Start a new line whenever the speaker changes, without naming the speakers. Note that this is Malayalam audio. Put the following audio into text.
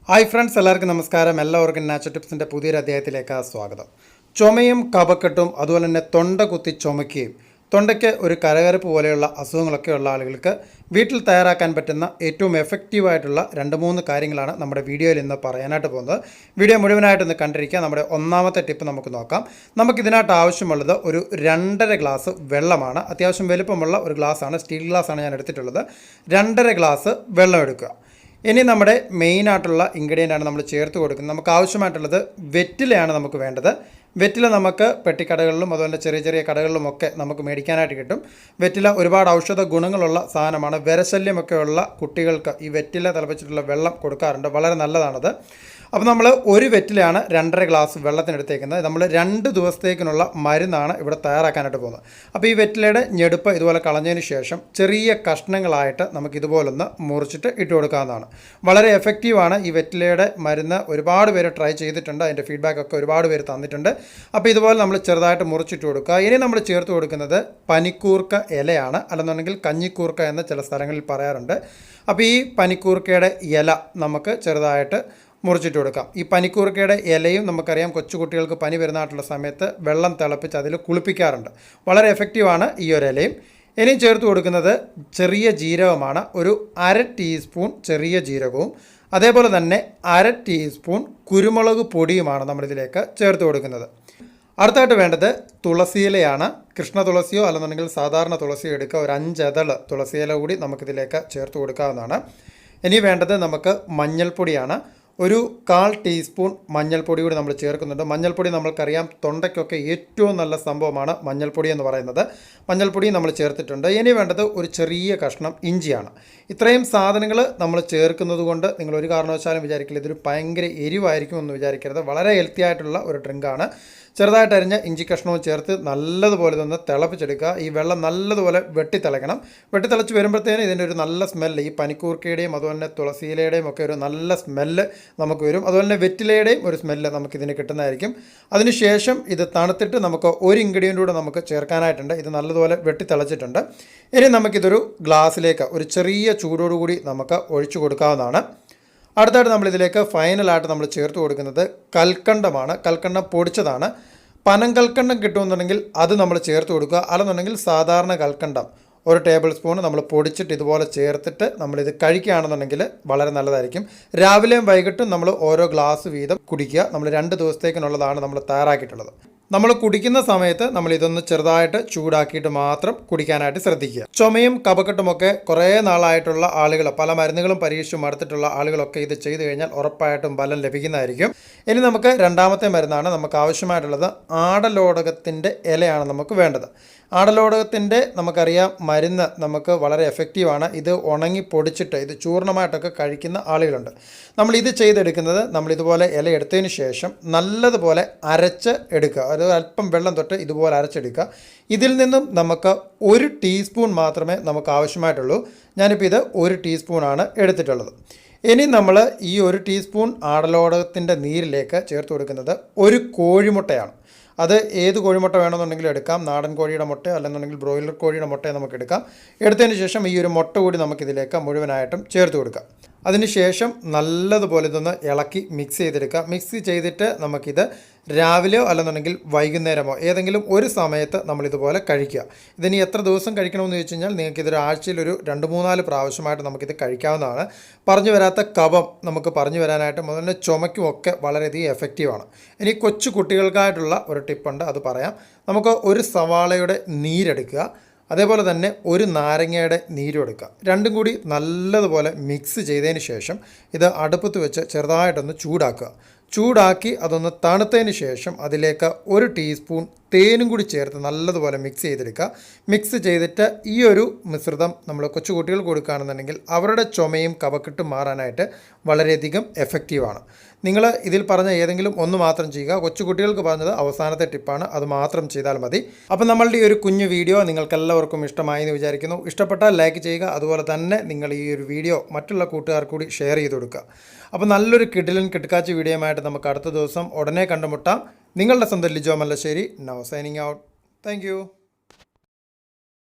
ഹായ് ഫ്രണ്ട്സ്, എല്ലാവർക്കും നമസ്കാരം. എല്ലാവർക്കും നാച്ചുറൽ ടിപ്സിൻ്റെ പുതിയൊരു അധ്യായത്തിലേക്ക് സ്വാഗതം. ചുമയും കഫക്കെട്ടും അതുപോലെ തന്നെ തൊണ്ട കുത്തി ചുമയ്ക്കുകയും തൊണ്ടയ്ക്ക് ഒരു കരകരപ്പ് പോലെയുള്ള അസുഖങ്ങളൊക്കെ ഉള്ള ആളുകൾക്ക് വീട്ടിൽ തയ്യാറാക്കാൻ പറ്റുന്ന ഏറ്റവും എഫക്റ്റീവായിട്ടുള്ള 2-3 കാര്യങ്ങളാണ് നമ്മുടെ വീഡിയോയിൽ ഇന്ന് പറയാനായിട്ട് പോകുന്നത്. വീഡിയോ മുഴുവനായിട്ടൊന്ന് കണ്ടിരിക്കുക. നമ്മുടെ ഒന്നാമത്തെ ടിപ്പ് നമുക്ക് നോക്കാം. നമുക്കിതിനായിട്ട് ആവശ്യമുള്ളത് ഒരു 2.5 ഗ്ലാസ് വെള്ളമാണ്. അത്യാവശ്യം വലുപ്പമുള്ള ഒരു ഗ്ലാസ്സാണ്, സ്റ്റീൽ ഗ്ലാസ്സാണ് ഞാൻ എടുത്തിട്ടുള്ളത്. 2.5 ഗ്ലാസ് വെള്ളം എടുക്കുക. ഇനി നമ്മുടെ മെയിനായിട്ടുള്ള ഇൻഗ്രീഡിയൻ്റാണ് നമ്മൾ ചേർത്ത് കൊടുക്കുന്നത്. നമുക്ക് ആവശ്യമായിട്ടുള്ളത് വെറ്റിലയാണ് നമുക്ക് വേണ്ടത്. വെറ്റില നമുക്ക് പെട്ടിക്കടകളിലും അതുപോലെ ചെറിയ ചെറിയ കടകളിലുമൊക്കെ നമുക്ക് മേടിക്കാനായിട്ട് കിട്ടും. വെറ്റില ഒരുപാട് ഔഷധ ഗുണങ്ങളുള്ള സാധനമാണ്. വിരശല്യമൊക്കെയുള്ള കുട്ടികൾക്ക് ഈ വെറ്റില തിളപ്പിച്ചിട്ടുള്ള വെള്ളം കൊടുക്കാറുണ്ട്. വളരെ നല്ലതാണത്. അപ്പോൾ നമ്മൾ ഒരു വെറ്റിലാണ് 2.5 ഗ്ലാസ് വെള്ളത്തിനെടുത്തേക്കുന്നത്. നമ്മൾ 2 ദിവസത്തേക്കിനുള്ള മരുന്നാണ് ഇവിടെ തയ്യാറാക്കാനായിട്ട് പോകുന്നത്. അപ്പോൾ ഈ വെറ്റിലയുടെ ഞെടുപ്പ് ഇതുപോലെ കളഞ്ഞതിന് ശേഷം ചെറിയ കഷ്ണങ്ങളായിട്ട് നമുക്കിതുപോലൊന്ന് മുറിച്ചിട്ട് ഇട്ട് കൊടുക്കാവുന്നതാണ്. വളരെ എഫക്റ്റീവാണ് ഈ വെറ്റിലയുടെ മരുന്ന്. ഒരുപാട് പേര് ട്രൈ ചെയ്തിട്ടുണ്ട്, അതിൻ്റെ ഫീഡ്ബാക്കൊക്കെ ഒരുപാട് പേര് തന്നിട്ടുണ്ട്. അപ്പോൾ ഇതുപോലെ നമ്മൾ ചെറുതായിട്ട് മുറിച്ചിട്ട് കൊടുക്കുക. ഇനി നമ്മൾ ചേർത്ത് കൊടുക്കുന്നത് പനിക്കൂർക്ക ഇലയാണ്, അല്ലെന്നുണ്ടെങ്കിൽ കഞ്ഞിക്കൂർക്ക എന്ന് ചില സ്ഥലങ്ങളിൽ പറയാറുണ്ട്. അപ്പോൾ ഈ പനിക്കൂർക്കയുടെ ഇല നമുക്ക് ചെറുതായിട്ട് മുറിച്ചിട്ട് കൊടുക്കാം. ഈ പനിക്കൂർക്കയുടെ ഇലയും നമുക്കറിയാം, കൊച്ചുകുട്ടികൾക്ക് പനി വരുന്നതായിട്ടുള്ള സമയത്ത് വെള്ളം തിളപ്പിച്ച് അതിൽ കുളിപ്പിക്കാറുണ്ട്. വളരെ എഫക്റ്റീവാണ് ഈ ഒരു ഇലയും. ഇനിയും ചേർത്ത് കൊടുക്കുന്നത് ചെറിയ ജീരകമാണ്. ഒരു 1/2 ടീസ്പൂൺ ചെറിയ ജീരകവും അതേപോലെ തന്നെ 1/2 ടീസ്പൂൺ കുരുമുളക് പൊടിയുമാണ് നമ്മളിതിലേക്ക് ചേർത്ത് കൊടുക്കുന്നത്. അടുത്തായിട്ട് വേണ്ടത് തുളസിയിലയാണ്. കൃഷ്ണ തുളസിയോ അല്ലെന്നുണ്ടെങ്കിൽ സാധാരണ തുളസിയോ എടുക്കുക. ഒരു 5 ഇതൾ തുളസിയില കൂടി നമുക്കിതിലേക്ക് ചേർത്ത് കൊടുക്കാവുന്നതാണ്. ഇനി വേണ്ടത് നമുക്ക് മഞ്ഞൾപ്പൊടിയാണ്. ഒരു 1/4 ടീസ്പൂൺ മഞ്ഞൾപ്പൊടി കൂടി നമ്മൾ ചേർക്കുന്നുണ്ട്. മഞ്ഞൾപ്പൊടി നമ്മൾക്കറിയാം, തൊണ്ടയ്ക്കൊക്കെ ഏറ്റവും നല്ല സംഭവമാണ് മഞ്ഞൾപ്പൊടി എന്ന് പറയുന്നത്. മഞ്ഞൾപ്പൊടി നമ്മൾ ചേർത്തിട്ടുണ്ട്. ഇനി വേണ്ടത് ഒരു ചെറിയ കഷ്ണം ഇഞ്ചിയാണ്. ഇത്രയും സാധനങ്ങൾ നമ്മൾ ചേർക്കുന്നത് കൊണ്ട് നിങ്ങൾ ഒരു കാരണവശാലും വിചാരിക്കില്ല ഇതൊരു ഭയങ്കര എരിവായിരിക്കും എന്ന് വിചാരിക്കരുത്. വളരെ ഹെൽത്തി ആയിട്ടുള്ള ഒരു ഡ്രിങ്കാണ്. ചെറുതായിട്ട് അരിഞ്ഞ ഇഞ്ചി കഷ്ണവും ചേർത്ത് നല്ലതുപോലെ ഒന്ന് തിളപ്പിച്ചെടുക്കുക. ഈ വെള്ളം നല്ലതുപോലെ വെട്ടിത്തിളയ്ക്കണം. വെട്ടിത്തിളച്ച് വരുമ്പോഴത്തേനും ഇതിൻ്റെ ഒരു നല്ല സ്മെല്ല്, ഈ പനിക്കൂർക്കയുടെയും അതുപോലെ തന്നെ തുളസിയിലയുടെയും ഒക്കെ ഒരു നല്ല സ്മെല്ല് നമുക്ക് വരും. അതുപോലെ തന്നെ വെറ്റിലയുടെയും ഒരു സ്മെല്ല് നമുക്കിതിന് കിട്ടുന്നതായിരിക്കും. അതിനുശേഷം ഇത് തണുത്തിട്ട് നമുക്ക് ഒരു ഇൻഗ്രീഡിയൻ്റ് കൂടെ നമുക്ക് ചേർക്കാനായിട്ടുണ്ട്. ഇത് നല്ലതുപോലെ വെട്ടിത്തിളച്ചിട്ടുണ്ട്. ഇനി നമുക്കിതൊരു ഗ്ലാസ്സിലേക്ക് ഒരു ചെറിയ ചൂടോടുകൂടി നമുക്ക് ഒഴിച്ചു കൊടുക്കാവുന്നതാണ്. അടുത്തായിട്ട് നമ്മളിതിലേക്ക് ഫൈനലായിട്ട് നമ്മൾ ചേർത്ത് കൊടുക്കുന്നത് കൽക്കണ്ടമാണ്. കൽക്കണ്ടം പൊടിച്ചതാണ്. പനം കൽക്കണ്ടം കിട്ടുമെന്നുണ്ടെങ്കിൽ അത് നമ്മൾ ചേർത്ത് കൊടുക്കുക. അല്ലെന്നുണ്ടെങ്കിൽ സാധാരണ കൽക്കണ്ടം ഒരു ടേബിൾ സ്പൂൺ നമ്മൾ പൊടിച്ചിട്ട് ഇതുപോലെ ചേർത്തിട്ട് നമ്മളിത് കഴിക്കുകയാണെന്നുണ്ടെങ്കിൽ വളരെ നല്ലതായിരിക്കും. രാവിലെയും വൈകിട്ടും നമ്മൾ ഓരോ ഗ്ലാസ് വീതം കുടിക്കുക. നമ്മൾ 2 ദിവസത്തേക്കിനുള്ളതാണ് നമ്മൾ തയ്യാറാക്കിയിട്ടുള്ളത്. നമ്മൾ കുടിക്കുന്ന സമയത്ത് നമ്മൾ ഇതൊന്ന് ചെറുതായിട്ട് ചൂടാക്കിയിട്ട് മാത്രം കുടിക്കാനായിട്ട് ശ്രദ്ധിക്കുക. ചുമയും കഫക്കെട്ടുമൊക്കെ കുറേ നാളായിട്ടുള്ള ആളുകൾ, പല മരുന്നുകളും പരീക്ഷിച്ച് മടുത്തിട്ടുള്ള ആളുകളൊക്കെ ഇത് ചെയ്തു കഴിഞ്ഞാൽ ഉറപ്പായിട്ടും ഫലം ലഭിക്കുന്നതായിരിക്കും. ഇനി നമുക്ക് രണ്ടാമത്തെ മരുന്നാണ്. നമുക്ക് ആവശ്യമായിട്ടുള്ളത് ആടലോടകത്തിൻ്റെ ഇലയാണ് നമുക്ക് വേണ്ടത്. ആടലോടകത്തിൻ്റെ നമുക്കറിയാം മരുന്ന് നമുക്ക് വളരെ എഫക്റ്റീവാണ്. ഇത് ഉണങ്ങി പൊടിച്ചിട്ട് ഇത് ചൂർണ്ണമായിട്ടൊക്കെ കഴിക്കുന്ന ആളുകളുണ്ട്. നമ്മളിത് ചെയ്തെടുക്കുന്നത് നമ്മളിതുപോലെ ഇല എടുത്തതിന് ശേഷം നല്ലതുപോലെ അരച്ച് എടുക്കുക. ഒരു അല്പം വെള്ളം തൊട്ട് ഇതുപോലെ അരച്ചെടുക്കുക. ഇതിൽ നിന്നും നമുക്ക് 1 ടീസ്പൂൺ മാത്രമേ നമുക്ക് ആവശ്യമായിട്ടുള്ളൂ. ഞാനിപ്പോൾ ഇത് 1 ടീസ്പൂണാണ് എടുത്തിട്ടുള്ളത്. ഇനി നമ്മൾ ഈ 1 ടീസ്പൂൺ ആടലോടകത്തിൻ്റെ നീരിലേക്ക് ചേർത്ത് കൊടുക്കുന്നത് ഒരു കോഴിമുട്ടയാണ്. അത് ഏത് കോഴിമുട്ട വേണമെന്നുണ്ടെങ്കിലും എടുക്കാം. നാടൻ കോഴിയുടെ മുട്ട അല്ലെന്നുണ്ടെങ്കിൽ ബ്രോയിലർ കോഴിയുടെ മുട്ടയെ നമുക്ക് എടുക്കാം. എടുത്തതിന് ശേഷം ഈ ഒരു മുട്ട കൂടി നമുക്കിതിലേക്ക് മുഴുവനായിട്ടും ചേർത്ത് കൊടുക്കാം. അതിനുശേഷം നല്ലതുപോലെ ഇതൊന്ന് ഇളക്കി മിക്സ് ചെയ്തെടുക്കുക. മിക്സ് ചെയ്തിട്ട് നമുക്കിത് രാവിലെയോ അല്ലെന്നുണ്ടെങ്കിൽ വൈകുന്നേരമോ ഏതെങ്കിലും ഒരു സമയത്ത് നമ്മളിതുപോലെ കഴിക്കുക. ഇതിനി എത്ര ദിവസം കഴിക്കണമെന്ന് ചോദിച്ചു കഴിഞ്ഞാൽ നിങ്ങൾക്കിതൊരു ആഴ്ചയിൽ ഒരു 2-3-4 പ്രാവശ്യമായിട്ട് നമുക്കിത് കഴിക്കാവുന്നതാണ്. പറഞ്ഞു വരാത്ത കഫം നമുക്ക് പറഞ്ഞു വരാനായിട്ടും അതുപോലെ ചുമയ്ക്കുമൊക്കെ വളരെയധികം എഫക്റ്റീവാണ്. ഇനി കൊച്ചു കുട്ടികൾക്കായിട്ടുള്ള ഒരു ടിപ്പുണ്ട്, അത് പറയാം. നമുക്ക് ഒരു സവാളയുടെ നീരെടുക്കുക. അതേപോലെ തന്നെ ഒരു നാരങ്ങയുടെ നീരും എടുക്കുക. രണ്ടും കൂടി നല്ലതുപോലെ മിക്സ് ചെയ്തതിന് ശേഷം ഇത് അടുപ്പത്ത് വെച്ച് ചെറുതായിട്ടൊന്ന് ചൂടാക്കുക. ചൂടാക്കി അതൊന്ന് തണുത്തതിന് ശേഷം അതിലേക്ക് 1 ടീസ്പൂൺ തേനും കൂടി ചേർത്ത് നല്ലതുപോലെ മിക്സ് ചെയ്തെടുക്കുക. മിക്സ് ചെയ്തിട്ട് ഈ ഒരു മിശ്രിതം നമ്മൾ കൊച്ചുകുട്ടികൾ കൊടുക്കുകയാണെന്നുണ്ടെങ്കിൽ അവരുടെ ചുമയും കഫക്കെട്ടും മാറാനായിട്ട് വളരെയധികം എഫക്റ്റീവാണ്. നിങ്ങൾ ഇതിൽ പറഞ്ഞ ഏതെങ്കിലും ഒന്ന് മാത്രം ചെയ്യുക. കൊച്ചുകുട്ടികൾക്ക് പറഞ്ഞത് അവസാനത്തെ ടിപ്പാണ്, അത് മാത്രം ചെയ്താൽ മതി. അപ്പോൾ നമ്മളുടെ ഈ ഒരു കുഞ്ഞു വീഡിയോ നിങ്ങൾക്കെല്ലാവർക്കും ഇഷ്ടമായി എന്ന് വിചാരിക്കുന്നു. ഇഷ്ടപ്പെട്ടാൽ ലൈക്ക് ചെയ്യുക. അതുപോലെ തന്നെ നിങ്ങൾ ഈ ഒരു വീഡിയോ മറ്റുള്ള കൂട്ടുകാർക്ക് കൂടി ഷെയർ ചെയ്ത് കൊടുക്കുക. അപ്പോൾ നല്ലൊരു കിടിക്കാച്ചി വീഡിയോയുമായിട്ട് നമുക്ക് അടുത്ത ദിവസം ഉടനെ കണ്ടുമുട്ടാം. നിങ്ങളുടെ സ്വന്തം Lijo Mallassery, now signing out. Thank you.